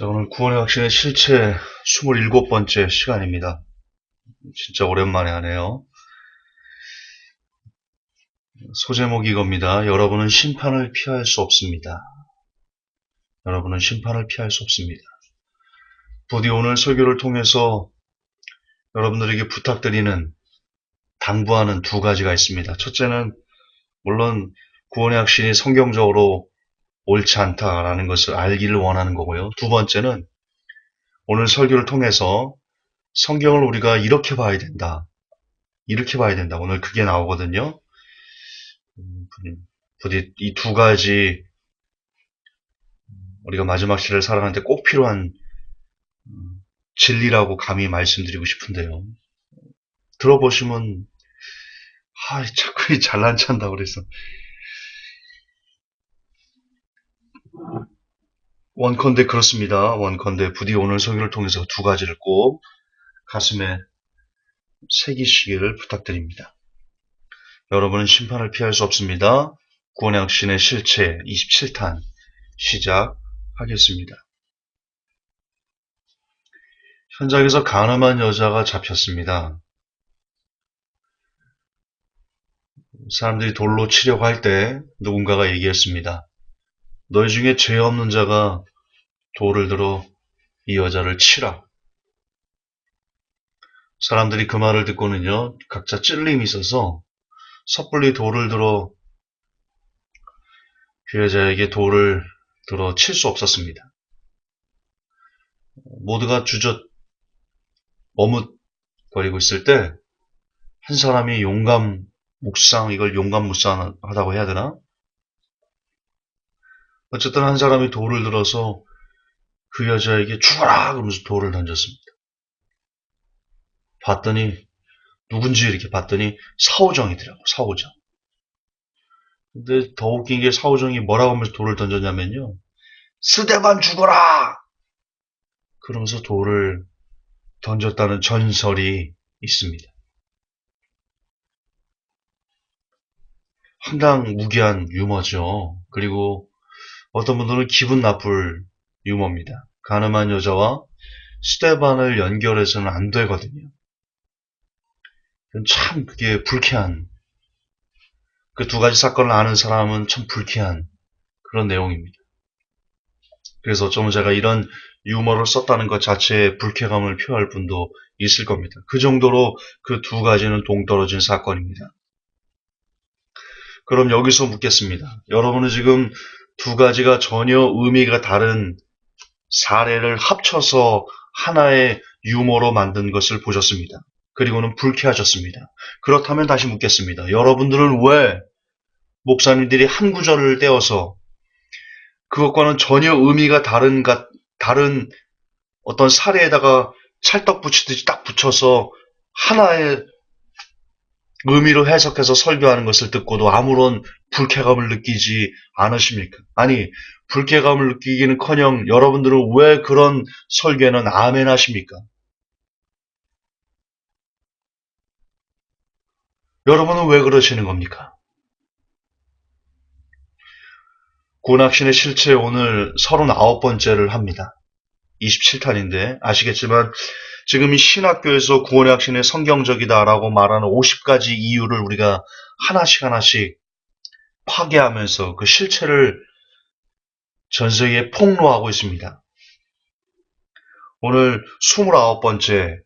자, 오늘 구원의 확신의 실체 27번째 시간입니다. 진짜 오랜만에 하네요. 소제목이 이겁니다. 여러분은 심판을 피할 수 없습니다. 여러분은 심판을 피할 수 없습니다. 부디 오늘 설교를 통해서 여러분들에게 부탁드리는, 당부하는 두 가지가 있습니다. 첫째는 물론 구원의 확신이 성경적으로 옳지 않다라는 것을 알기를 원하는 거고요. 두 번째는 오늘 설교를 통해서 성경을 우리가 이렇게 봐야 된다. 이렇게 봐야 된다. 오늘 그게 나오거든요. 부디 이 두 가지 우리가 마지막 시대를 살아가는데 꼭 필요한 진리라고 감히 말씀드리고 싶은데요. 들어보시면 자꾸 잘난 체한다 그래서 원컨대 그렇습니다. 원컨대 부디 오늘 설교를 통해서 두 가지를 꼭 가슴에 새기시기를 부탁드립니다. 여러분은 심판을 피할 수 없습니다. 구원의 확신의 실체 27탄 시작하겠습니다. 현장에서 간음한 여자가 잡혔습니다. 사람들이 돌로 치려고 할 때 누군가가 얘기했습니다. 너희 중에 죄 없는 자가 돌을 들어 이 여자를 치라. 사람들이 그 말을 듣고는요, 각자 찔림이 있어서 섣불리 돌을 들어 그 여자에게 돌을 들어 칠 수 없었습니다. 모두가 주저 머뭇거리고 있을 때 한 사람이 용감 묵상하다고 해야 되나? 어쨌든 한 사람이 돌을 들어서 그 여자에게 죽어라! 그러면서 돌을 던졌습니다. 봤더니 누군지 이렇게 봤더니 사오정이더라고, 사오정. 근데 더 웃긴 게 사오정이 뭐라고 하면서 돌을 던졌냐면요. 스데반 죽어라! 그러면서 돌을 던졌다는 전설이 있습니다. 상당 무기한 유머죠. 그리고 어떤 분들은 기분 나쁠 유머입니다. 가늠한 여자와 스데반을 연결해서는 안 되거든요. 참 그게 불쾌한, 그 두 가지 사건을 아는 사람은 참 불쾌한 그런 내용입니다. 그래서 어쩌면 제가 이런 유머를 썼다는 것 자체에 불쾌감을 표할 분도 있을 겁니다. 그 정도로 그 두 가지는 동떨어진 사건입니다. 그럼 여기서 묻겠습니다. 여러분은 지금 두 가지가 전혀 의미가 다른 사례를 합쳐서 하나의 유머로 만든 것을 보셨습니다. 그리고는 불쾌하셨습니다. 그렇다면 다시 묻겠습니다. 여러분들은 왜 목사님들이 한 구절을 떼어서 그것과는 전혀 의미가 다른 어떤 사례에다가 찰떡 붙이듯이 딱 붙여서 하나의 의미로 해석해서 설교하는 것을 듣고도 아무런 불쾌감을 느끼지 않으십니까? 아니, 불쾌감을 느끼기는커녕 여러분들은 왜 그런 설교에는 아멘 하십니까? 여러분은 왜 그러시는 겁니까? 구원확신의 실체 오늘 39번째를 합니다. 27탄인데 아시겠지만 지금 이 신학교에서 구원의 확신이 성경적이다라고 말하는 50가지 이유를 우리가 하나씩 파괴하면서 그 실체를 전 세계에 폭로하고 있습니다. 오늘 29번째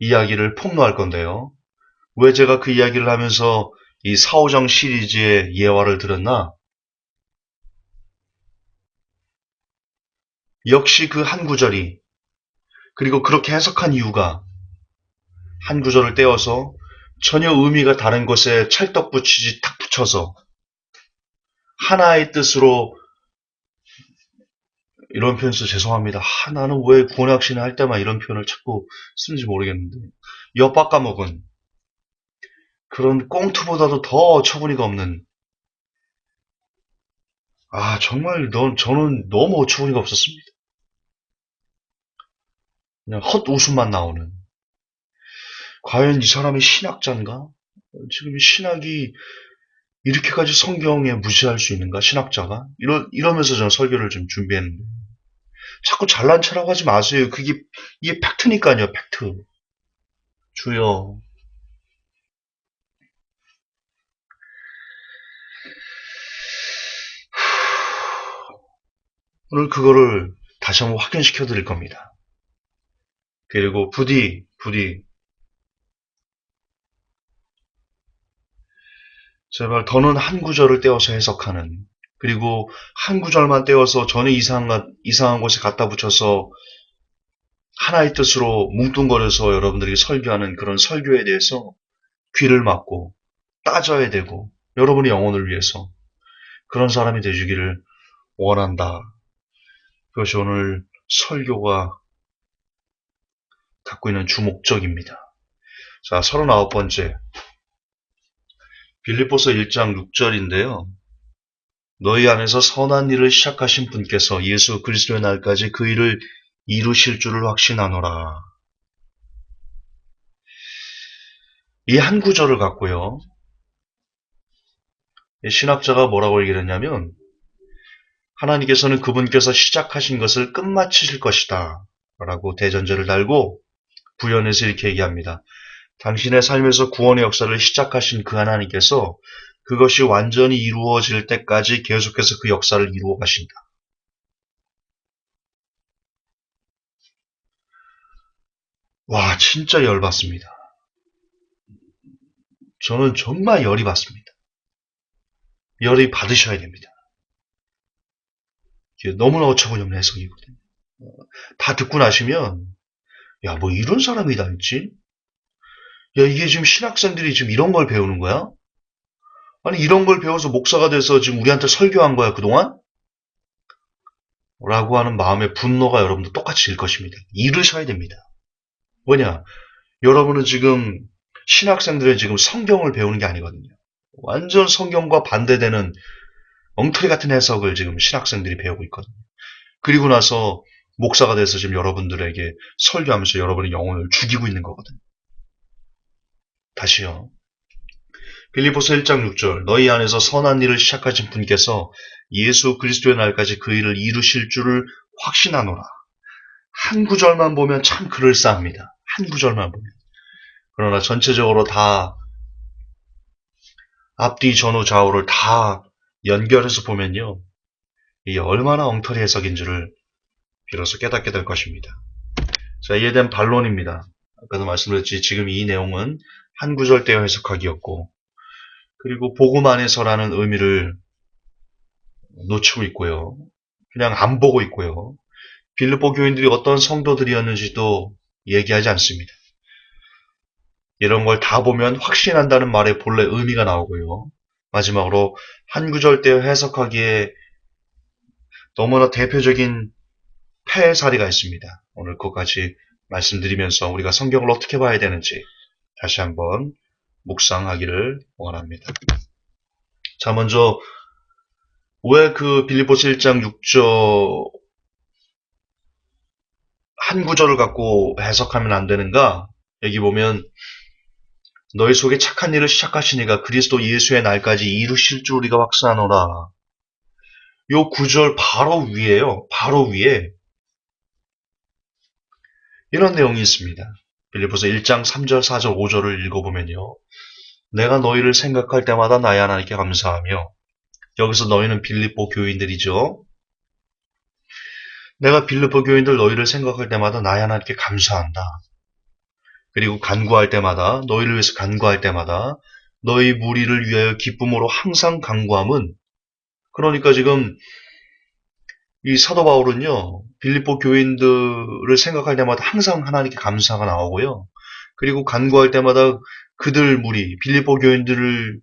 이야기를 폭로할 건데요. 왜 제가 그 이야기를 하면서 이 사오정 시리즈의 예화를 들었나? 역시 그 한 구절이, 그리고 그렇게 해석한 이유가 한 구절을 떼어서 전혀 의미가 다른 것에 찰떡 붙이지 탁 붙여서 하나의 뜻으로, 이런 표현 써서 죄송합니다. 나는 왜 구원의 확신을 할 때만 이런 표현을 자꾸 쓰는지 모르겠는데, 엿바까먹은 그런 꽁트보다도 더 어처구니가 없는, 정말 저는 너무 어처구니가 없었습니다. 그냥 헛웃음만 나오는. 과연 이 사람이 신학자인가? 지금 이 신학이 이렇게까지 성경에 무시할 수 있는가? 신학자가? 이러면서 저는 설교를 좀 준비했는데, 자꾸 잘난 체라고 하지 마세요. 이게 팩트니까요, 팩트. 주여. 오늘 그거를 다시 한번 확인시켜 드릴 겁니다. 그리고 부디 제발 더는 한 구절을 떼어서 해석하는, 그리고 한 구절만 떼어서 전에 이상한 곳에 갖다 붙여서 하나의 뜻으로 뭉뚱거려서 여러분들이 설교하는 그런 설교에 대해서 귀를 막고 따져야 되고, 여러분의 영혼을 위해서 그런 사람이 되시기를 원한다. 그것이 오늘 설교가 갖고 있는 주목적입니다. 자, 39번째. 빌립보서 1장 6절인데요. 너희 안에서 선한 일을 시작하신 분께서 예수 그리스도의 날까지 그 일을 이루실 줄을 확신하노라. 이 한 구절을 갖고요. 신학자가 뭐라고 얘기를 했냐면, 하나님께서는 그분께서 시작하신 것을 끝마치실 것이다 라고 대전제를 달고 부연해서 이렇게 얘기합니다. 당신의 삶에서 구원의 역사를 시작하신 그 하나님께서 그것이 완전히 이루어질 때까지 계속해서 그 역사를 이루어 가신다. 와, 진짜 열받습니다. 저는 정말 열이 받습니다. 열이 받으셔야 됩니다. 너무나 어처구니없는 해석이거든요. 다 듣고 나시면, 야, 뭐 이런 사람이 다 있지? 야, 이게 지금 신학생들이 지금 이런 걸 배우는 거야? 아니, 이런 걸 배워서 목사가 돼서 지금 우리한테 설교한 거야, 그동안? 라고 하는 마음의 분노가 여러분도 똑같이 일 것입니다. 잃으셔야 됩니다. 뭐냐? 여러분은 지금 신학생들은 지금 성경을 배우는 게 아니거든요. 완전 성경과 반대되는 엉터리 같은 해석을 지금 신학생들이 배우고 있거든요. 그리고 나서 목사가 돼서 지금 여러분들에게 설교하면서 여러분의 영혼을 죽이고 있는 거거든요. 다시요. 빌립보서 1장 6절 너희 안에서 선한 일을 시작하신 분께서 예수 그리스도의 날까지 그 일을 이루실 줄을 확신하노라. 한 구절만 보면 참 그럴싸합니다. 한 구절만 보면. 그러나 전체적으로 다 앞뒤 전후 좌우를 다 연결해서 보면요. 이게 얼마나 엉터리 해석인 줄을 비로소 깨닫게 될 것입니다. 자, 이에 대한 반론입니다. 아까도 말씀드렸지 지금 이 내용은 한 구절 떼어 해석하기였고, 그리고 복음 안에서라는 의미를 놓치고 있고요. 그냥 안 보고 있고요. 빌립보 교인들이 어떤 성도들이었는지도 얘기하지 않습니다. 이런 걸 다 보면 확신한다는 말의 본래 의미가 나오고요. 마지막으로 한 구절 떼어 해석하기에 너무나 대표적인 폐해 사례가 있습니다. 오늘 그것까지 말씀드리면서 우리가 성경을 어떻게 봐야 되는지 다시 한번 묵상하기를 원합니다. 자, 먼저 왜 그 빌립보서 1장 6절 한 구절을 갖고 해석하면 안 되는가? 여기 보면 너희 속에 착한 일을 시작하시니가 그리스도 예수의 날까지 이루실 줄 우리가 확신하노라. 요 구절 바로 위에요. 바로 위에 이런 내용이 있습니다. 빌립보서 1장 3절, 4절, 5절을 읽어보면요. 내가 너희를 생각할 때마다 나의 하나님께 감사하며, 여기서 너희는 빌립보 교인들이죠. 내가 빌립보 교인들 너희를 생각할 때마다 나의 하나님께 감사한다. 그리고 간구할 때마다, 너희를 위해서 간구할 때마다 너희 무리를 위하여 기쁨으로 항상 간구함은, 그러니까 지금 이 사도 바울은요, 빌립보 교인들을 생각할 때마다 항상 하나님께 감사가 나오고요. 그리고 간구할 때마다 그들 무리, 빌립보 교인들을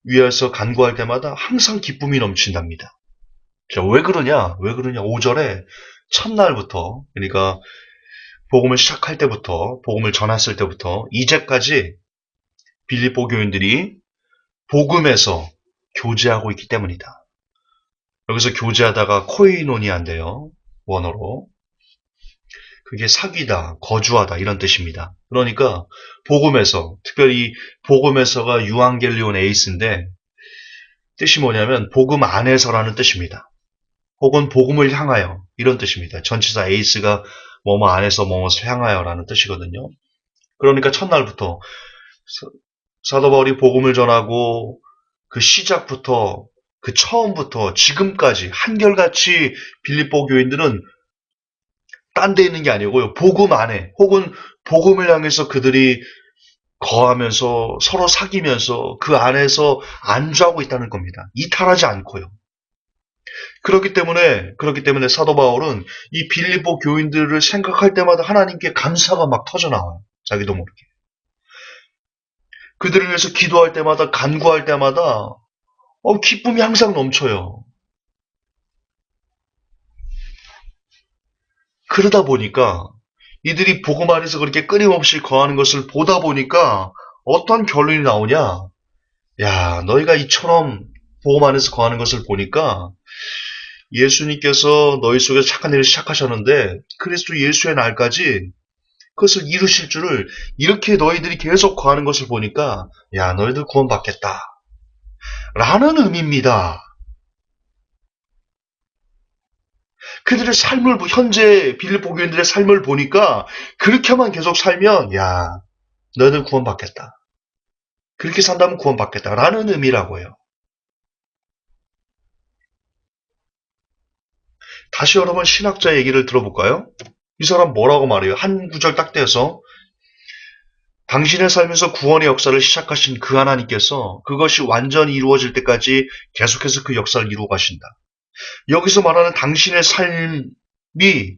위해서 간구할 때마다 항상 기쁨이 넘친답니다. 자, 왜 그러냐? 5절에 첫날부터, 그러니까 복음을 시작할 때부터, 복음을 전했을 때부터 이제까지 빌립보 교인들이 복음에서 교제하고 있기 때문이다. 여기서 교제하다가 코이노니아인데요. 원어로. 그게 사귀다, 거주하다 이런 뜻입니다. 그러니까 복음에서, 특별히 복음에서가 유앙겔리온 에이스인데 뜻이 뭐냐면 복음 안에서라는 뜻입니다. 혹은 복음을 향하여 이런 뜻입니다. 전치사 에이스가 뭐뭐 안에서 뭐뭐를 향하여라는 뜻이거든요. 그러니까 첫날부터 사도 바울이 복음을 전하고 그 시작부터 그 처음부터 지금까지 한결같이 빌립보 교인들은 딴 데 있는 게 아니고요. 복음 안에 혹은 복음을 향해서 그들이 거하면서 서로 사귀면서 그 안에서 안주하고 있다는 겁니다. 이탈하지 않고요. 그렇기 때문에 사도 바울은 이 빌립보 교인들을 생각할 때마다 하나님께 감사가 막 터져 나와요. 자기도 모르게. 그들을 위해서 기도할 때마다 간구할 때마다 기쁨이 항상 넘쳐요. 그러다 보니까 이들이 복음 안에서 그렇게 끊임없이 거하는 것을 보다 보니까 어떤 결론이 나오냐? 야, 너희가 이처럼 복음 안에서 거하는 것을 보니까 예수님께서 너희 속에서 착한 일을 시작하셨는데 그리스도 예수의 날까지 그것을 이루실 줄을 이렇게 너희들이 계속 거하는 것을 보니까 야, 너희들 구원받겠다. 라는 의미입니다. 그들의 삶을, 현재 빌립보 교인들의 삶을 보니까 그렇게만 계속 살면 야, 너희들 구원받겠다. 그렇게 산다면 구원받겠다라는 의미라고요. 다시 여러분 신학자 얘기를 들어볼까요? 이 사람 뭐라고 말해요? 한 구절 딱 떼서 당신의 삶에서 구원의 역사를 시작하신 그 하나님께서 그것이 완전히 이루어질 때까지 계속해서 그 역사를 이루어 가신다. 여기서 말하는 당신의 삶이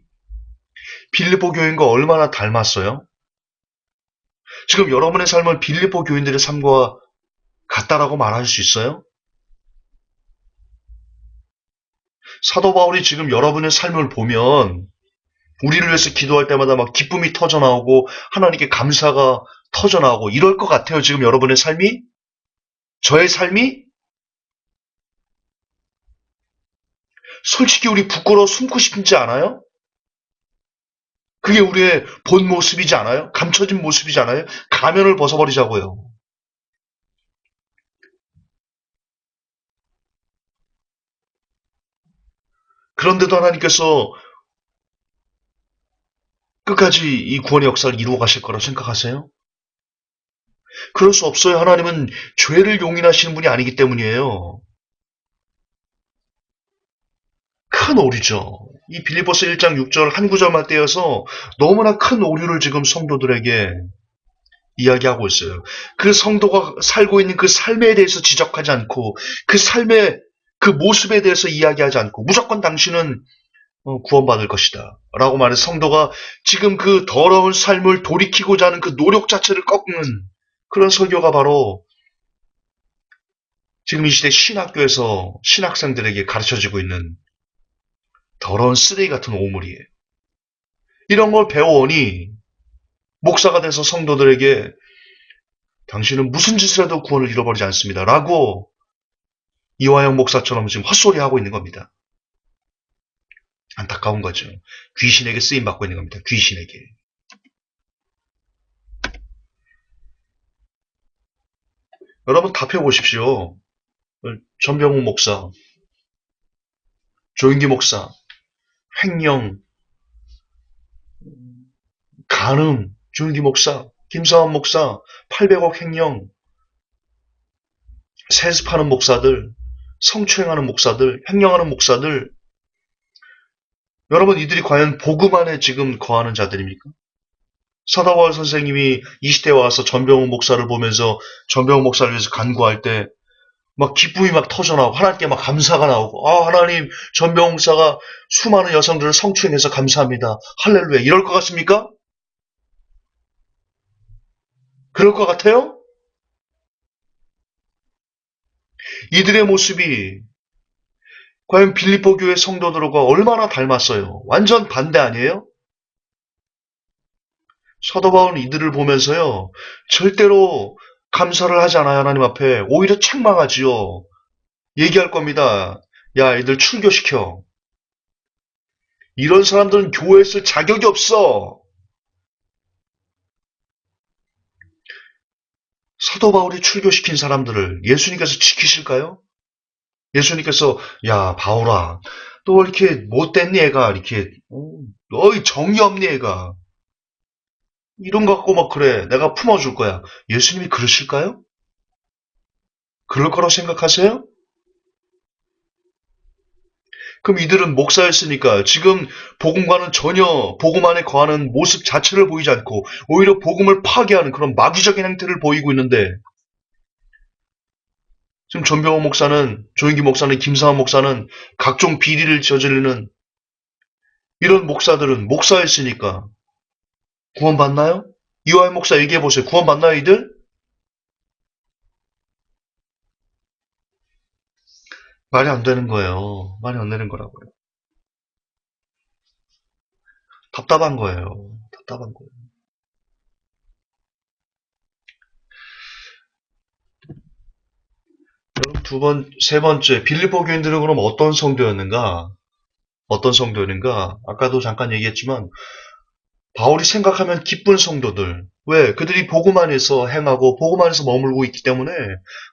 빌립보 교인과 얼마나 닮았어요? 지금 여러분의 삶은 빌립보 교인들의 삶과 같다라고 말할 수 있어요? 사도 바울이 지금 여러분의 삶을 보면 우리를 위해서 기도할 때마다 막 기쁨이 터져나오고 하나님께 감사가 터져나오고 이럴 것 같아요. 지금 여러분의 삶이? 저의 삶이? 솔직히 우리 부끄러워 숨고 싶지 않아요? 그게 우리의 본 모습이지 않아요? 감춰진 모습이지 않아요? 가면을 벗어버리자고요. 그런데도 하나님께서 끝까지 이 구원의 역사를 이루어 가실 거라고 생각하세요? 그럴 수 없어요. 하나님은 죄를 용인하시는 분이 아니기 때문이에요. 큰 오류죠. 이 빌립보서 1장 6절 한 구절만 떼어서 너무나 큰 오류를 지금 성도들에게 이야기하고 있어요. 그 성도가 살고 있는 그 삶에 대해서 지적하지 않고 그 삶의 그 모습에 대해서 이야기하지 않고 무조건 당신은 구원받을 것이다. 라고 말해 성도가 지금 그 더러운 삶을 돌이키고자 하는 그 노력 자체를 꺾는 그런 설교가 바로 지금 이 시대 신학교에서 신학생들에게 가르쳐지고 있는 더러운 쓰레기 같은 오물이에요. 이런 걸 배워오니 목사가 돼서 성도들에게 당신은 무슨 짓을 해도 구원을 잃어버리지 않습니다. 라고 이화영 목사처럼 지금 헛소리하고 있는 겁니다. 안타까운 거죠. 귀신에게 쓰임받고 있는 겁니다. 귀신에게. 여러분 답해보십시오. 전병훈 목사, 조인기 목사, 횡령, 간음, 조인기 목사, 김사원 목사, 800억 횡령, 세습하는 목사들, 성추행하는 목사들, 횡령하는 목사들, 여러분 이들이 과연 복음 안에 지금 거하는 자들입니까? 사다바울 선생님이 이 시대에 와서 전병훈 목사를 보면서 전병훈 목사를 위해서 간구할 때 막 기쁨이 막 터져나오고 하나님께 막 감사가 나오고 하나님 전병훈 목사가 수많은 여성들을 성추행해서 감사합니다. 할렐루야 이럴 것 같습니까? 그럴 것 같아요? 이들의 모습이 과연 빌립보 교회 성도들과 얼마나 닮았어요? 완전 반대 아니에요? 사도 바울은 이들을 보면서요. 절대로 감사를 하지 않아요. 하나님 앞에. 오히려 책망하지요. 얘기할 겁니다. 야, 이들 출교시켜. 이런 사람들은 교회에 있을 자격이 없어. 사도 바울이 출교시킨 사람들을 예수님께서 지키실까요? 예수님께서 야, 바울아, 또 이렇게 못된 얘가, 이렇게, 어이, 정이 없니, 얘가. 이런 거 갖고 막 그래. 내가 품어줄 거야. 예수님이 그러실까요? 그럴 거라고 생각하세요? 그럼 이들은 목사였으니까 지금 복음과는 전혀 복음 안에 거하는 모습 자체를 보이지 않고 오히려 복음을 파괴하는 그런 마귀적인 행태를 보이고 있는데 지금 전병호 목사는, 조인기 목사는, 김상환 목사는 각종 비리를 저지르는 이런 목사들은 목사였으니까 구원받나요? 이화영 목사 얘기해보세요. 구원받나요, 이들? 말이 안 되는 거예요. 말이 안 되는 거라고요. 답답한 거예요. 답답한 거예요. 세 번째, 빌립보 교인들은 그럼 어떤 성도였는가? 어떤 성도였는가? 아까도 잠깐 얘기했지만, 바울이 생각하면 기쁜 성도들. 왜? 그들이 복음 안에서 행하고 복음 안에서 머물고 있기 때문에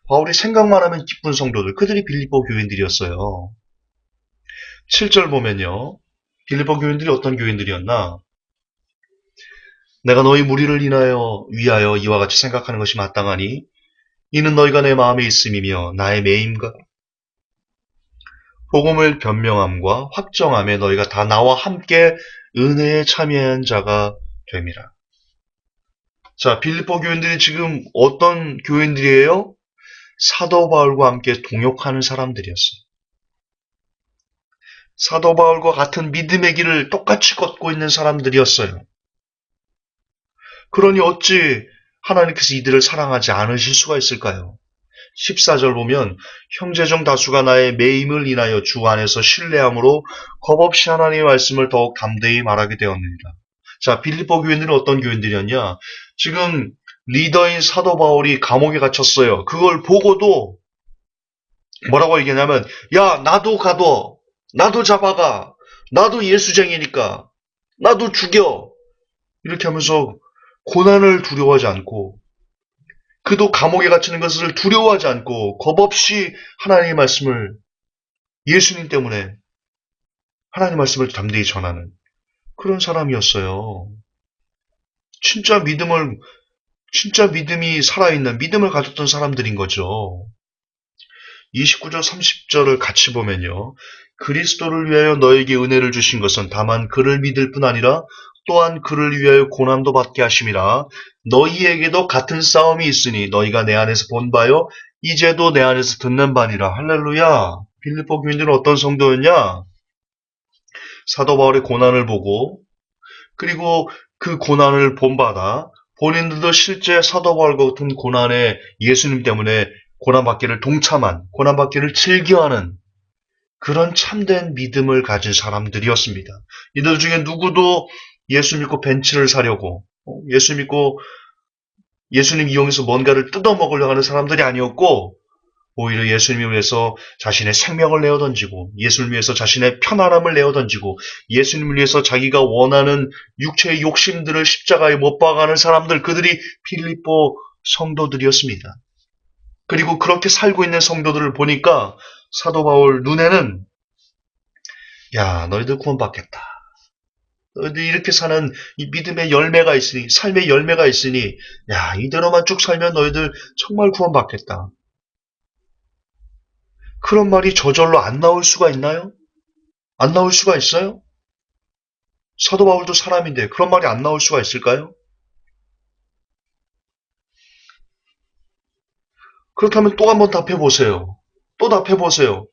바울이 생각만 하면 기쁜 성도들. 그들이 빌립보 교인들이었어요. 7절 보면요. 빌립보 교인들이 어떤 교인들이었나? 내가 너희 무리를 위하여 이와 같이 생각하는 것이 마땅하니 이는 너희가 내 마음에 있음이며 나의 매임과 복음을 변명함과 확정함에 너희가 다 나와 함께 은혜에 참여한 자가 됨이라. 자, 빌립보 교인들이 지금 어떤 교인들이에요? 사도 바울과 함께 동역하는 사람들이었어요. 사도 바울과 같은 믿음의 길을 똑같이 걷고 있는 사람들이었어요. 그러니 어찌 하나님께서 이들을 사랑하지 않으실 수가 있을까요? 14절 보면 형제 중 다수가 나의 매임을 인하여 주 안에서 신뢰함으로 겁없이 하나님의 말씀을 더욱 담대히 말하게 되었느니라. 자, 빌립보 교인들은 어떤 교인들이었냐? 지금 리더인 사도 바울이 감옥에 갇혔어요. 그걸 보고도 뭐라고 얘기하냐면, 야, 나도 가둬. 나도 잡아가. 나도 예수쟁이니까. 나도 죽여. 이렇게 하면서 고난을 두려워하지 않고, 그도 감옥에 갇히는 것을 두려워하지 않고, 겁없이 하나님의 말씀을, 예수님 때문에 하나님의 말씀을 담대히 전하는 그런 사람이었어요. 진짜 믿음을, 진짜 믿음이 살아있는 믿음을 가졌던 사람들인 거죠. 29절 30절을 같이 보면요. 그리스도를 위하여 너에게 은혜를 주신 것은 다만 그를 믿을 뿐 아니라 또한 그를 위하여 고난도 받게 하심이라. 너희에게도 같은 싸움이 있으니 너희가 내 안에서 본 바요 이제도 내 안에서 듣는 바니라. 할렐루야. 빌립보 교인들은 어떤 성도였냐? 사도 바울의 고난을 보고 그리고 그 고난을 본받아 본인들도 실제 사도 바울과 같은 고난에 예수님 때문에 고난받기를 동참한, 고난받기를 즐겨하는 그런 참된 믿음을 가진 사람들이었습니다. 이들 중에 누구도 예수 믿고 벤츠를 사려고, 예수 믿고 예수님 이용해서 뭔가를 뜯어먹으려고 하는 사람들이 아니었고, 오히려 예수님을 위해서 자신의 생명을 내어 던지고, 예수님을 위해서 자신의 편안함을 내어 던지고, 예수님을 위해서 자기가 원하는 육체의 욕심들을 십자가에 못 박아가는 사람들, 그들이 빌립보 성도들이었습니다. 그리고 그렇게 살고 있는 성도들을 보니까 사도 바울 눈에는 야, 너희들 구원받겠다. 너희들 이렇게 사는 이 믿음의 열매가 있으니, 삶의 열매가 있으니, 야, 이대로만 쭉 살면 너희들 정말 구원받겠다. 그런 말이 저절로 안 나올 수가 있나요? 안 나올 수가 있어요? 사도 바울도 사람인데 그런 말이 안 나올 수가 있을까요? 그렇다면 또 한번 답해보세요. 또 답해보세요.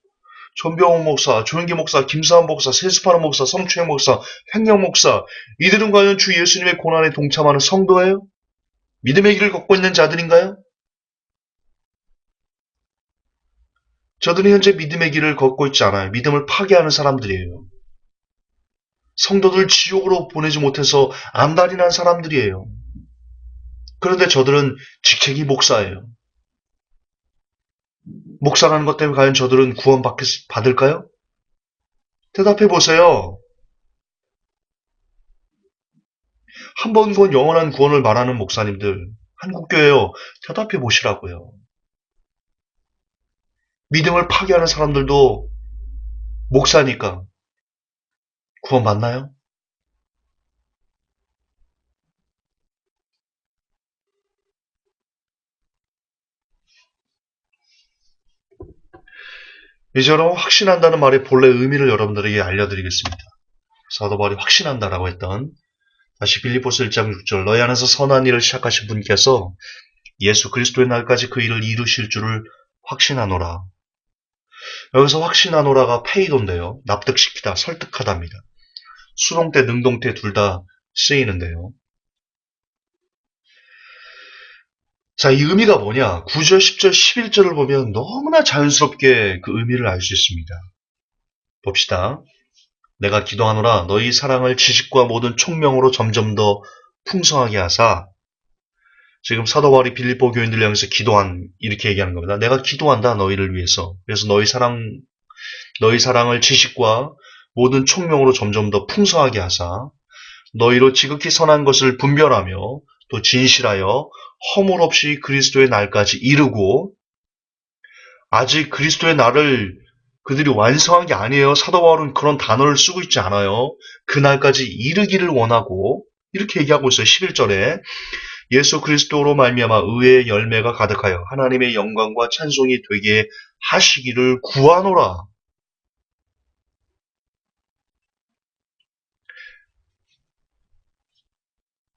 전병훈 목사, 조영기 목사, 김사한 목사, 세스파르 목사, 성추행 목사, 횡령 목사, 이들은 과연 주 예수님의 고난에 동참하는 성도예요? 믿음의 길을 걷고 있는 자들인가요? 저들은 현재 믿음의 길을 걷고 있지 않아요. 믿음을 파괴하는 사람들이에요. 성도들 지옥으로 보내지 못해서 안달이 난 사람들이에요. 그런데 저들은 직책이 목사예요. 목사라는 것 때문에 과연 저들은 받을까요? 대답해 보세요. 한 번 구원, 영원한 구원을 말하는 목사님들, 한국교회요, 대답해 보시라고요. 믿음을 파괴하는 사람들도 목사니까, 구원받나요? 이제는 확신한다는 말의 본래 의미를 여러분들에게 알려드리겠습니다. 사도 바울이 확신한다라고 했던 다시 빌립보서 1장 6절 너희 안에서 선한 일을 시작하신 분께서 예수 그리스도의 날까지 그 일을 이루실 줄을 확신하노라. 여기서 확신하노라가 페이도인데요. 납득시키다, 설득하다입니다. 수동태, 능동태 둘 다 쓰이는데요. 자, 이 의미가 뭐냐? 9절, 10절, 11절을 보면 너무나 자연스럽게 그 의미를 알 수 있습니다. 봅시다. 내가 기도하노라 너희 사랑을 지식과 모든 총명으로 점점 더 풍성하게 하사 지금 사도 바울이 빌립보 교인들 향해서 이렇게 얘기하는 겁니다. 내가 기도한다 너희를 위해서. 그래서 너희 사랑을 지식과 모든 총명으로 점점 더 풍성하게 하사 너희로 지극히 선한 것을 분별하며 또 진실하여 허물 없이 그리스도의 날까지 이루고 아직 그리스도의 날을 그들이 완성한 게 아니에요. 사도 바울은 그런 단어를 쓰고 있지 않아요. 그 날까지 이르기를 원하고 이렇게 얘기하고 있어요. 11절에 예수 그리스도로 말미암아 의의 열매가 가득하여 하나님의 영광과 찬송이 되게 하시기를 구하노라.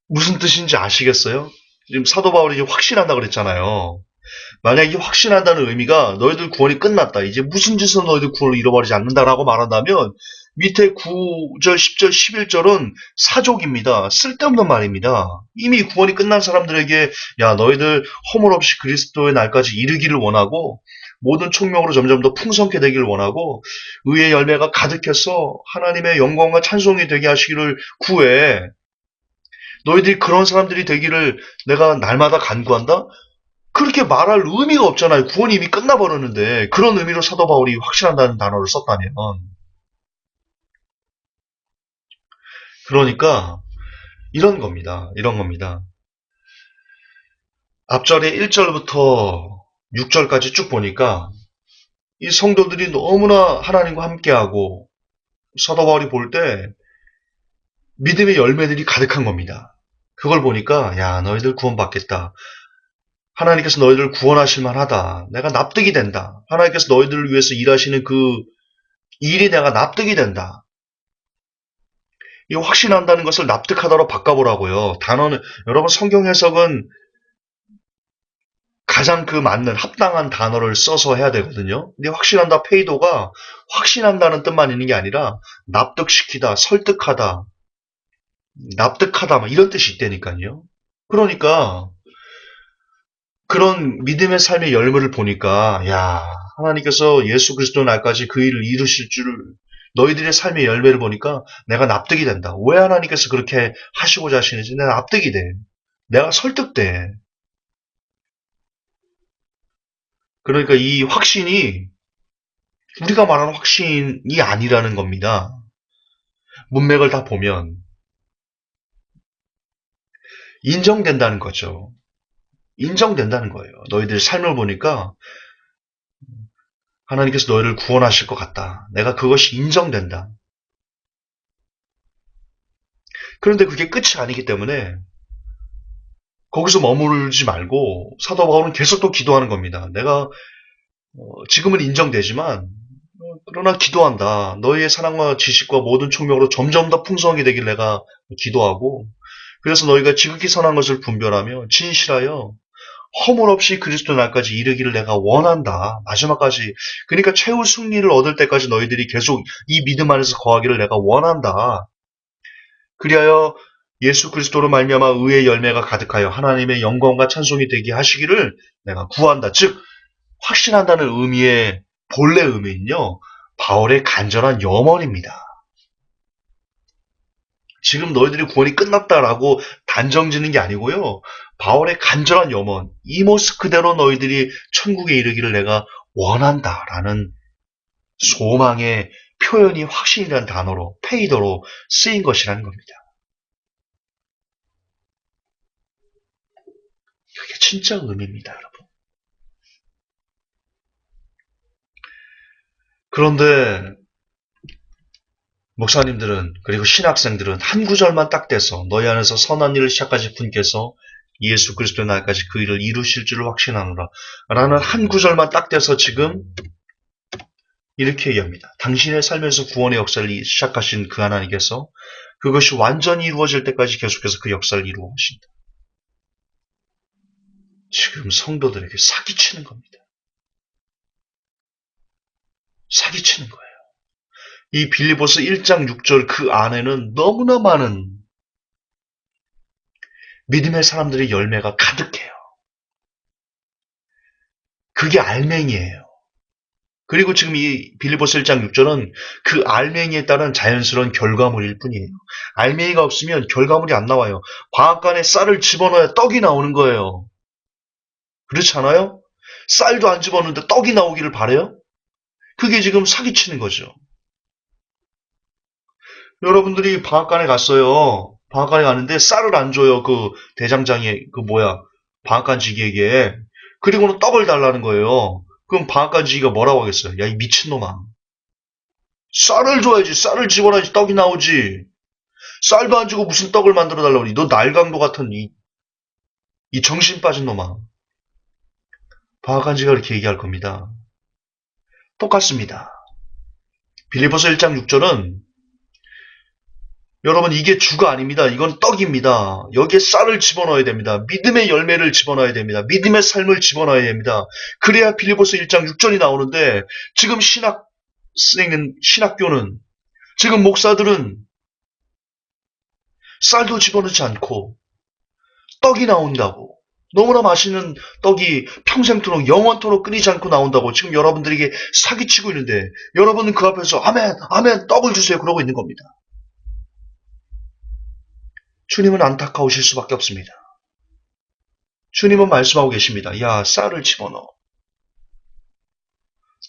무슨 뜻인지 아시겠어요? 지금 사도 바울이 이제 확신한다 그랬잖아요. 만약에 확신한다는 의미가 너희들 구원이 끝났다. 이제 무슨 짓으로 너희들 구원을 잃어버리지 않는다라고 말한다면 밑에 9절, 10절, 11절은 사족입니다. 쓸데없는 말입니다. 이미 구원이 끝난 사람들에게 야 너희들 허물 없이 그리스도의 날까지 이르기를 원하고 모든 총명으로 점점 더 풍성케 되기를 원하고 의의 열매가 가득해서 하나님의 영광과 찬송이 되게 하시기를 구해. 너희들이 그런 사람들이 되기를 내가 날마다 간구한다? 그렇게 말할 의미가 없잖아요. 구원이 이미 끝나버렸는데 그런 의미로 사도 바울이 확신한다는 단어를 썼다면 그러니까 이런 겁니다. 이런 겁니다. 앞절에 1절부터 6절까지 쭉 보니까 이 성도들이 너무나 하나님과 함께하고 사도 바울이 볼 때 믿음의 열매들이 가득한 겁니다. 그걸 보니까 야 너희들 구원받겠다. 하나님께서 너희들을 구원하실 만하다. 내가 납득이 된다. 하나님께서 너희들을 위해서 일하시는 그 일이 내가 납득이 된다. 이 확신한다는 것을 납득하다로 바꿔보라고요. 단어는 여러분 성경 해석은 가장 그 맞는 합당한 단어를 써서 해야 되거든요. 근데 확신한다 페이도가 확신한다는 뜻만 있는 게 아니라 납득시키다, 설득하다, 납득하다 막 이런 뜻이 있다니까요. 그러니까 그런 믿음의 삶의 열매를 보니까 야 하나님께서 예수 그리스도 날까지 그 일을 이루실 줄을 너희들의 삶의 열매를 보니까 내가 납득이 된다. 왜 하나님께서 그렇게 하시고자 하시는지 내가 납득이 돼. 내가 설득돼. 그러니까 이 확신이 우리가 말하는 확신이 아니라는 겁니다. 문맥을 다 보면 인정된다는 거죠. 인정된다는 거예요. 너희들 삶을 보니까 하나님께서 너희를 구원하실 것 같다. 내가 그것이 인정된다. 그런데 그게 끝이 아니기 때문에 거기서 머무르지 말고 사도 바울은 계속 또 기도하는 겁니다. 내가 지금은 인정되지만 그러나 기도한다. 너희의 사랑과 지식과 모든 총명으로 점점 더 풍성하게 되길 내가 기도하고 그래서 너희가 지극히 선한 것을 분별하며 진실하여 허물 없이 그리스도 날까지 이르기를 내가 원한다. 마지막까지. 그러니까 최후 승리를 얻을 때까지 너희들이 계속 이 믿음 안에서 거하기를 내가 원한다. 그리하여 예수 그리스도로 말미암아 의의 열매가 가득하여 하나님의 영광과 찬송이 되게 하시기를 내가 구한다. 즉 확신한다는 의미의 본래 의미는요. 바울의 간절한 염원입니다. 지금 너희들이 구원이 끝났다라고 단정짓는 게 아니고요. 바울의 간절한 염원, 이 모습 그대로 너희들이 천국에 이르기를 내가 원한다라는 소망의 표현이 확신이라는 단어로, 페이더로 쓰인 것이라는 겁니다. 그게 진짜 의미입니다, 여러분. 그런데 목사님들은 그리고 신학생들은 한 구절만 딱 떼서 너희 안에서 선한 일을 시작하신 분께서 예수 그리스도의 날까지 그 일을 이루실 줄을 확신하노라 라는 한 구절만 딱 떼서 지금 이렇게 얘기합니다. 당신의 삶에서 구원의 역사를 시작하신 그 하나님께서 그것이 완전히 이루어질 때까지 계속해서 그 역사를 이루어 오신다. 지금 성도들에게 사기치는 겁니다. 사기치는 거예요. 이 빌립보서 1장 6절 그 안에는 너무나 많은 믿음의 사람들의 열매가 가득해요. 그게 알맹이에요. 그리고 지금 이 빌립보서 1장 6절은 그 알맹이에 따른 자연스러운 결과물일 뿐이에요. 알맹이가 없으면 결과물이 안 나와요. 방앗간에 쌀을 집어넣어야 떡이 나오는 거예요. 그렇지 않아요? 쌀도 안 집어넣는데 떡이 나오기를 바래요? 그게 지금 사기치는 거죠. 여러분들이 방앗간에 갔어요. 방앗간에 갔는데 쌀을 안 줘요. 그 대장장이 방앗간지기에게. 그리고는 떡을 달라는 거예요. 그럼 방앗간지기가 뭐라고 하겠어요? 야, 이 미친놈아. 쌀을 줘야지. 쌀을 집어넣어야지 떡이 나오지. 쌀도 안 주고 무슨 떡을 만들어 달라고 그러니. 너 날강도 같은 이 정신 빠진 놈아. 방앗간지기가 그렇게 얘기할 겁니다. 똑같습니다. 빌립보서 1장 6절은 여러분 이게 주가 아닙니다. 이건 떡입니다. 여기에 쌀을 집어넣어야 됩니다. 믿음의 열매를 집어넣어야 됩니다. 믿음의 삶을 집어넣어야 됩니다. 그래야 빌립보서 1장 6절이 나오는데 지금 신학교는 지금 목사들은 쌀도 집어넣지 않고 떡이 나온다고 너무나 맛있는 떡이 평생토록 영원토록 끊이지 않고 나온다고 지금 여러분들에게 사기치고 있는데 여러분은 그 앞에서 아멘 아멘 떡을 주세요 그러고 있는 겁니다. 주님은 안타까우실 수밖에 없습니다. 주님은 말씀하고 계십니다. 야, 쌀을 집어넣어.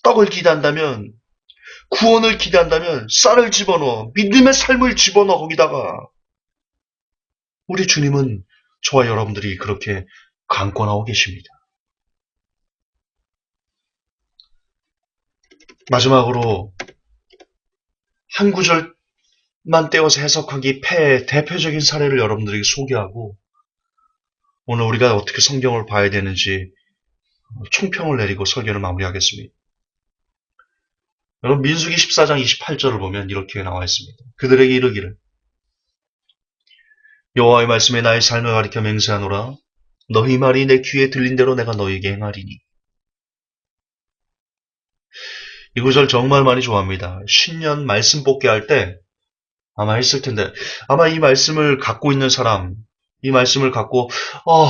떡을 기대한다면, 구원을 기대한다면 쌀을 집어넣어. 믿음의 삶을 집어넣어 거기다가. 우리 주님은 저와 여러분들이 그렇게 강권하고 계십니다. 마지막으로 한 구절 만 떼어서 해석하기 패의 대표적인 사례를 여러분들에게 소개하고 오늘 우리가 어떻게 성경을 봐야 되는지 총평을 내리고 설교를 마무리하겠습니다. 여러분 민수기 14장 28절을 보면 이렇게 나와 있습니다. 그들에게 이르기를 여호와의 말씀에 나의 삶을 가리켜 맹세하노라 너희 말이 내 귀에 들린 대로 내가 너희에게 행하리니 이 구절 정말 많이 좋아합니다. 신년 말씀 뽑기 할 때 아마 했을 텐데 아마 이 말씀을 갖고 있는 사람 이 말씀을 갖고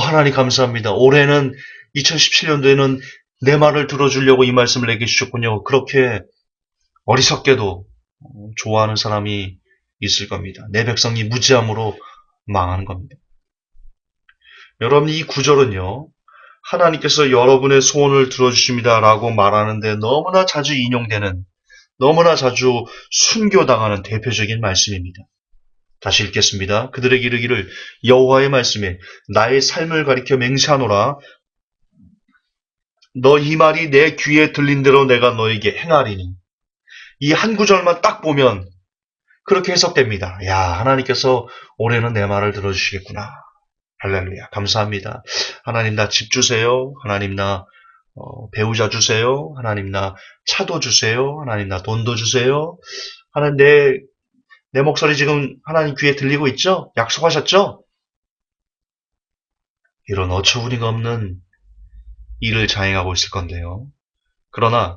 하나님 감사합니다. 올해는 2017년도에는 내 말을 들어주려고 이 말씀을 내게 주셨군요. 그렇게 어리석게도 좋아하는 사람이 있을 겁니다. 내 백성이 무지함으로 망하는 겁니다. 여러분 이 구절은요. 하나님께서 여러분의 소원을 들어주십니다 라고 말하는데 너무나 자주 인용되는 너무나 자주 순교당하는 대표적인 말씀입니다. 다시 읽겠습니다. 그들에게 이르기를 여호와의 말씀에 나의 삶을 가리켜 맹세하노라 너희 말이 내 귀에 들린 대로 내가 너에게 행하리니 이 한 구절만 딱 보면 그렇게 해석됩니다. 야 하나님께서 올해는 내 말을 들어주시겠구나. 할렐루야 감사합니다. 하나님 나 집 주세요. 하나님 나 배우자 주세요. 하나님 나 차도 주세요. 하나님 나 돈도 주세요. 하나님 내 목소리 지금 하나님 귀에 들리고 있죠? 약속하셨죠? 이런 어처구니가 없는 일을 자행하고 있을 건데요. 그러나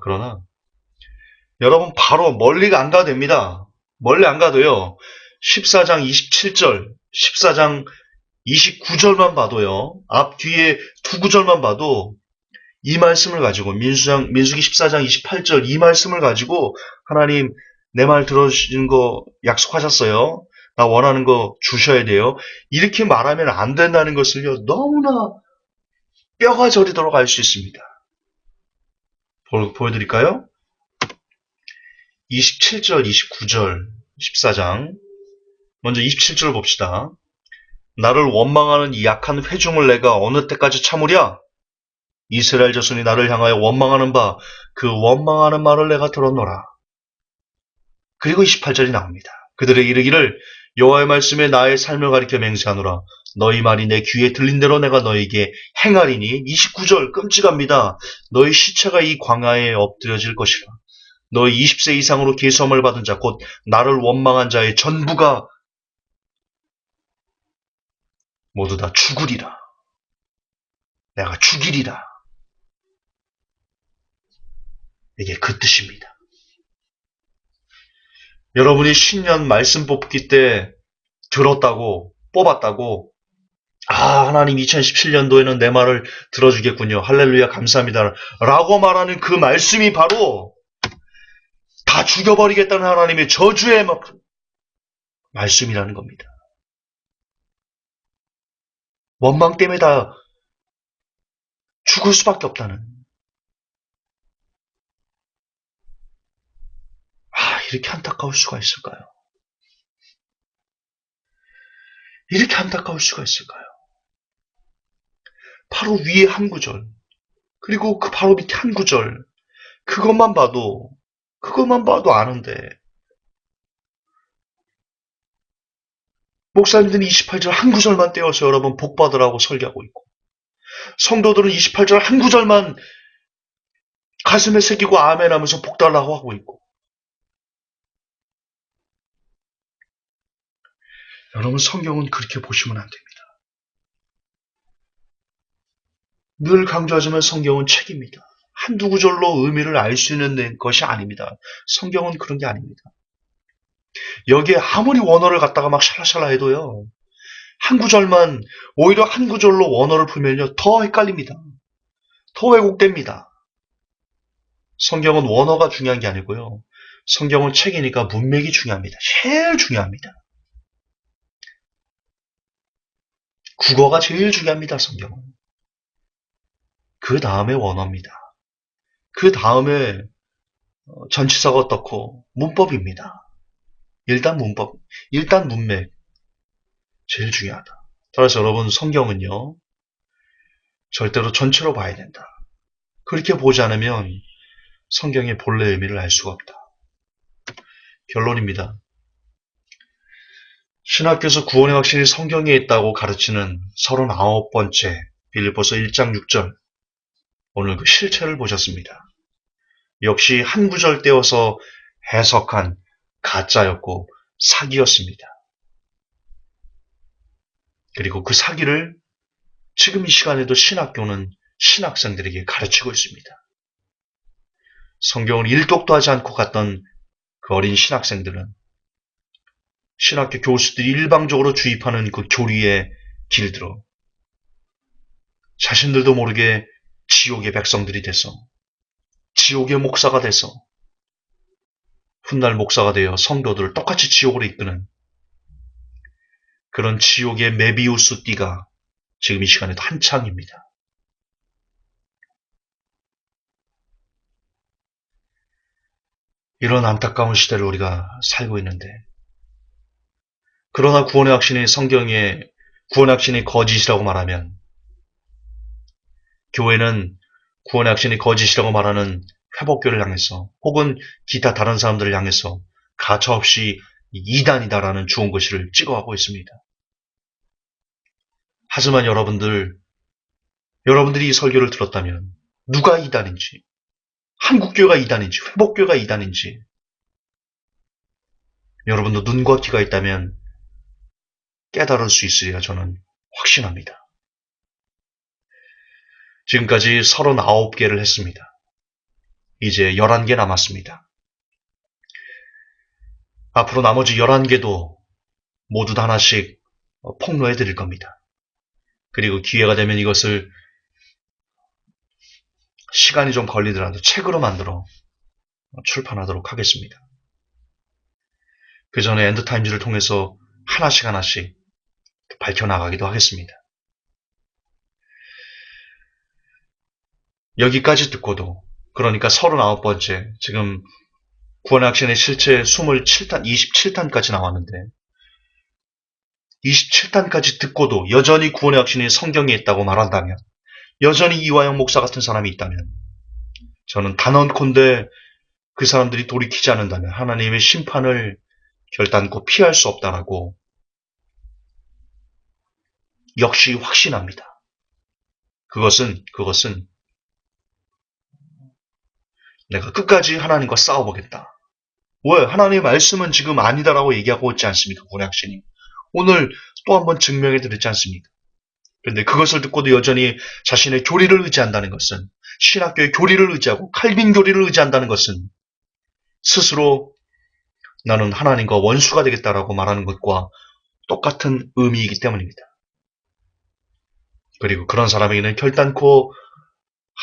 여러분 바로 멀리가 안 가도 됩니다. 멀리 안 가도요. 14장 27절, 14장 29절만 봐도요. 앞 뒤에 두 구절만 봐도 이 말씀을 가지고 민수기 14장 28절 이 말씀을 가지고 하나님 내 말 들어주시는 거 약속하셨어요. 나 원하는 거 주셔야 돼요. 이렇게 말하면 안 된다는 것을요. 너무나 뼈가 저리도록 알 수 있습니다. 보여드릴까요? 27절, 29절, 14장 먼저 27절 봅시다. 나를 원망하는 이 약한 회중을 내가 어느 때까지 참으랴? 이스라엘 자손이 나를 향하여 원망하는 바 그 원망하는 말을 내가 들었노라. 그리고 28절이 나옵니다. 그들에게 이르기를 여호와의 말씀에 나의 삶을 가리켜 맹세하노라. 너희 말이 내 귀에 들린 대로 내가 너희에게 행하리니. 29절 끔찍합니다. 너희 시체가 이 광야에 엎드려질 것이라. 너희 20세 이상으로 계수함을 받은 자 곧 나를 원망한 자의 전부가 모두 다 죽으리라. 내가 죽이리라. 이게 그 뜻입니다. 여러분이 신년 말씀 뽑기 때 들었다고, 뽑았다고, 하나님 2017년도에는 내 말을 들어주겠군요. 할렐루야, 감사합니다. 라고 말하는 그 말씀이 바로 다 죽여버리겠다는 하나님의 저주의 말씀이라는 겁니다. 원망 때문에 다 죽을 수밖에 없다는. 이렇게 안타까울 수가 있을까요? 이렇게 안타까울 수가 있을까요? 바로 위에 한 구절, 그리고 그 바로 밑에 한 구절, 그것만 봐도 아는데, 목사님들은 28절 한 구절만 떼어서 여러분 복 받으라고 설교하고 있고, 성도들은 28절 한 구절만 가슴에 새기고 아멘 하면서 복 달라고 하고 있고, 여러분 성경은 그렇게 보시면 안 됩니다. 늘 강조하지만 성경은 책입니다. 한두 구절로 의미를 알 수 있는 것이 아닙니다. 성경은 그런 게 아닙니다. 여기에 아무리 원어를 갖다가 막 샬라샬라 해도요, 한 구절만, 오히려 한 구절로 원어를 풀면요, 더 헷갈립니다. 더 왜곡됩니다. 성경은 원어가 중요한 게 아니고요, 성경은 책이니까 문맥이 중요합니다. 제일 중요합니다. 국어가 제일 중요합니다, 성경은. 그 다음에 원어입니다. 그 다음에 전치사가 어떻고 문법입니다. 일단 문법, 일단 문맥. 제일 중요하다. 따라서 여러분 성경은요, 절대로 전체로 봐야 된다. 그렇게 보지 않으면 성경의 본래 의미를 알 수가 없다. 결론입니다. 신학교에서 구원의 확신이 성경에 있다고 가르치는 39번째 빌립보서 1장 6절, 오늘 그 실체를 보셨습니다. 역시 한 구절 떼어서 해석한 가짜였고 사기였습니다. 그리고 그 사기를 지금 이 시간에도 신학교는 신학생들에게 가르치고 있습니다. 성경을 일독도 하지 않고 갔던 그 어린 신학생들은 신학교 교수들이 일방적으로 주입하는 그 교리에 길들어 자신들도 모르게 지옥의 백성들이 돼서, 지옥의 목사가 돼서, 훗날 목사가 되어 성도들을 똑같이 지옥으로 이끄는 그런 지옥의 메비우스 띠가 지금 이 시간에도 한창입니다. 이런 안타까운 시대를 우리가 살고 있는데, 그러나 구원의 확신이 성경에 구원의 확신이 거짓이라고 말하면, 교회는 구원의 확신이 거짓이라고 말하는 회복교를 향해서 혹은 기타 다른 사람들을 향해서 가차없이 이단이다라는 주홍글씨를 찍어가고 있습니다. 하지만 여러분들이 이 설교를 들었다면 누가 이단인지, 한국교회가 이단인지, 회복교회가 이단인지 여러분도 눈과 귀가 있다면 깨달을 수 있으리라 저는 확신합니다. 지금까지 39개를 했습니다. 이제 11개 남았습니다. 앞으로 나머지 11개도 모두 다 하나씩 폭로해 드릴 겁니다. 그리고 기회가 되면 이것을 시간이 좀 걸리더라도 책으로 만들어 출판하도록 하겠습니다. 그 전에 엔드타임즈를 통해서 하나씩 밝혀나가기도 하겠습니다. 여기까지 듣고도, 그러니까 39번째, 지금 구원의 확신의 실체 27탄까지 나왔는데 27탄까지 듣고도 여전히 구원의 확신이 성경에 있다고 말한다면, 여전히 이화영 목사 같은 사람이 있다면 저는 단언컨대 그 사람들이 돌이키지 않는다면 하나님의 심판을 결단코 피할 수 없다라고 역시 확신합니다. 그것은 내가 끝까지 하나님과 싸워보겠다. 왜? 하나님의 말씀은 지금 아니다라고 얘기하고 있지 않습니까? 고약신이. 오늘 또 한번 증명해 드렸지 않습니까? 그런데 그것을 듣고도 여전히 자신의 교리를 의지한다는 것은, 신학교의 교리를 의지하고 칼빈 교리를 의지한다는 것은 스스로 나는 하나님과 원수가 되겠다라고 말하는 것과 똑같은 의미이기 때문입니다. 그리고 그런 사람에게는 결단코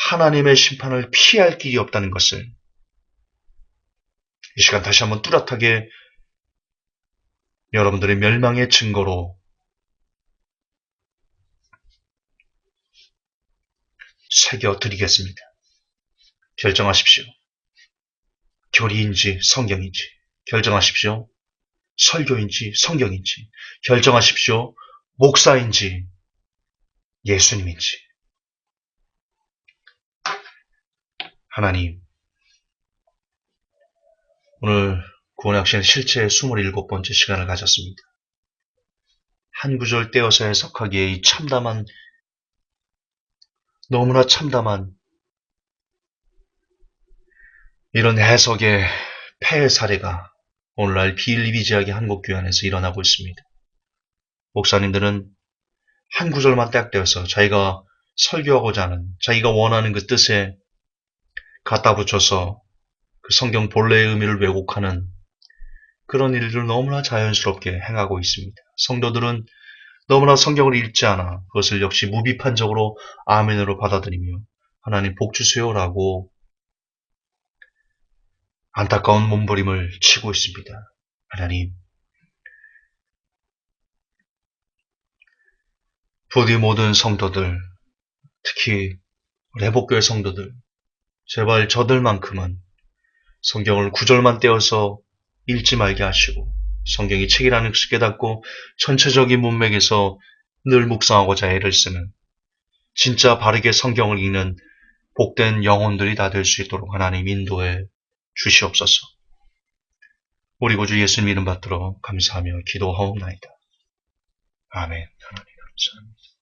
하나님의 심판을 피할 길이 없다는 것을 이 시간 다시 한번 뚜렷하게 여러분들의 멸망의 증거로 새겨드리겠습니다. 결정하십시오. 교리인지 성경인지 결정하십시오. 설교인지 성경인지 결정하십시오. 목사인지 예수님인지. 하나님, 오늘 구원학신 실제 27번째 시간을 가졌습니다. 한 구절 떼어서 해석하기에 이 참담한, 너무나 참담한 이런 해석의 폐해 사례가 오늘날 비일비재하게 한국교회 안에서 일어나고 있습니다. 목사님들은 한 구절만 딱 떼어서 자기가 설교하고자 하는, 자기가 원하는 그 뜻에 갖다 붙여서 그 성경 본래의 의미를 왜곡하는 그런 일들을 너무나 자연스럽게 행하고 있습니다. 성도들은 너무나 성경을 읽지 않아 그것을 역시 무비판적으로 아멘으로 받아들이며 하나님 복 주세요라고 안타까운 몸부림을 치고 있습니다. 하나님, 부디 모든 성도들, 특히 회복교회 성도들, 제발 저들만큼은 성경을 구절만 떼어서 읽지 말게 하시고 성경이 책이라는 것을 깨닫고 전체적인 문맥에서 늘 묵상하고자 애를 쓰는 진짜 바르게 성경을 읽는 복된 영혼들이 다 될 수 있도록 하나님 인도해 주시옵소서. 우리 구주 예수님 이름 받들어 감사하며 기도하옵나이다. 아멘. 하나님 감사합니다.